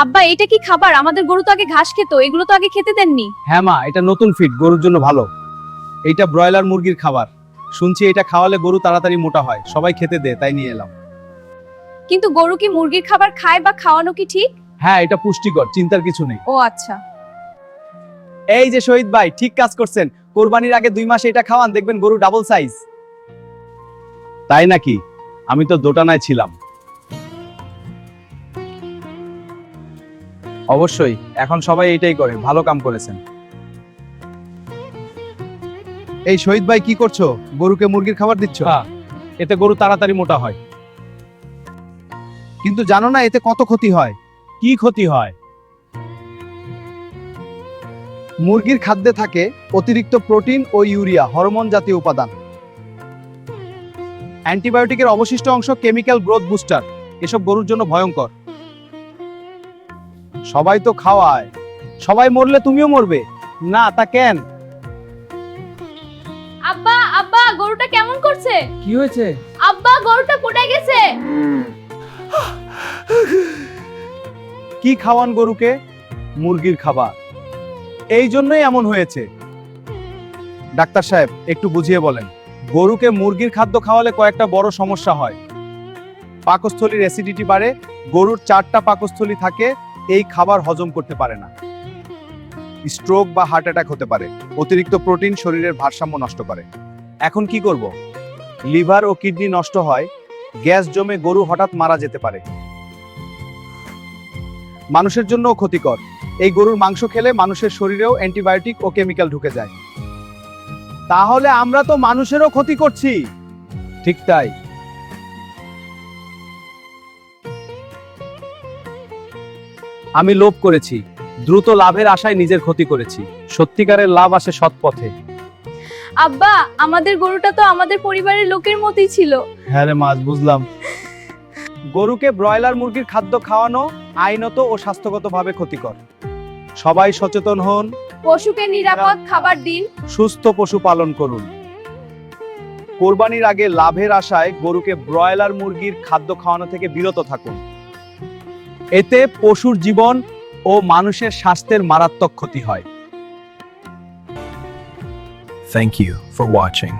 আব্বা এটা কি খাবার? আমাদের গরু তো আগে ঘাস খেত, এগুলো তো আগে খেতে দেননি। হ্যাঁ মা, এটা নতুন ফিড, গরুর জন্য ভালো। এইটা ব্রয়লার মুরগির খাবার। শুনছি এটা খাওয়ালে গরু তাড়াতাড়ি মোটা হয়, সবাই খেতে দে, তাই নিয়ে এলাম। কিন্তু গরু কি মুরগির খাবার খায় বা খাওয়ানো কি ঠিক? হ্যাঁ, এটা পুষ্টিকর, চিন্তার কিছু নেই। ও আচ্ছা। এই যে শহীদ ভাই, ঠিক কাজ করছেন। কোরবানির আগে 2 মাস এটা খাওয়ান, দেখবেন গরু ডাবল সাইজ। তাই নাকি? আমি তো দোটানায় ছিলাম। অবশ্যই, এখন সবাই এইটাই করে, ভালো কাম করেছেন। এই শহীদ ভাই, কি করছো? গরুকে মুরগির খাবার দিচ্ছ? হ্যাঁ, এতে গরু তাড়াতাড়ি মোটা হয়। কিন্তু জানো না এতে কত ক্ষতি হয়? কি ক্ষতি হয়? মুরগির খাদ্যে থাকে অতিরিক্ত প্রোটিন ও ইউরিয়া, হরমোন জাতীয় উপাদান। অ্যান্টিবায়োটিকের অবশিষ্ট অংশ কেমিক্যাল গ্রোথ বুস্টার, এসব গরুর জন্য ভয়ঙ্কর। সবাই তো খাওয়ায়, সবাই মরলে তুমিও মরবে। না, তা কেন? আব্বা আব্বা গরুটা কেমন করছে? কি হয়েছে? আব্বা গরুটা পড়ে গেছে। কি খাওয়ান গরুকে? মুরগির খাবার। এই জন্যই এমন হয়েছে। ডাক্তার সাহেব, একটু বুঝিয়ে বলেন। গরুকে মুরগির খাদ্য খাওয়ালে কয়েকটা বড় সমস্যা হয়। পাকস্থলীর অ্যাসিডিটি বাড়ে, গরুর 4টা পাকস্থলী থাকে, এই খাবার হজম করতে পারে না। স্ট্রোক বা হার্ট অ্যাটাক হতে পারে। অতিরিক্ত প্রোটিন শরীরের ভারসাম্য নষ্ট করে। এখন কি করব? লিভার ও কিডনি নষ্ট হয়, গ্যাস জমে গরু হঠাৎ মারা যেতে পারে। মানুষের জন্যও ক্ষতিকর। এই গরুর মাংস খেলে মানুষের শরীরেও অ্যান্টিবায়োটিক ও কেমিক্যাল ঢুকে যায়। তাহলে আমরা তো মানুষেরও ক্ষতি করছি। ঠিক তাই। আমি লোভ করেছি, দ্রুত লাভের আশায় নিজের ক্ষতি করেছি। সত্যিকারের লাভ আসে সৎ পথে। আব্বা আমাদের গরুটা তো আমাদের পরিবারের লোকের মতোই ছিল। হ্যাঁ রে মাছ, বুঝলাম। গরুকে ব্রয়লার মুরগির খাদ্য খাওয়ানো আইনত ও স্বাস্থ্যগতভাবে ক্ষতিকর। সবাই সচেতন হন, পশুকে নিরাপদ খাবার দিন। সুস্থ পশু পালন করুন। কোরবানির আগে লাভের আশায় গরুকে ব্রয়লার মুরগির খাদ্য খাওয়ানো থেকে বিরত থাকুন। এতে পশুর জীবন ও মানুষের স্বাস্থ্যের মারাত্মক ক্ষতি হয়। Thank you for watching.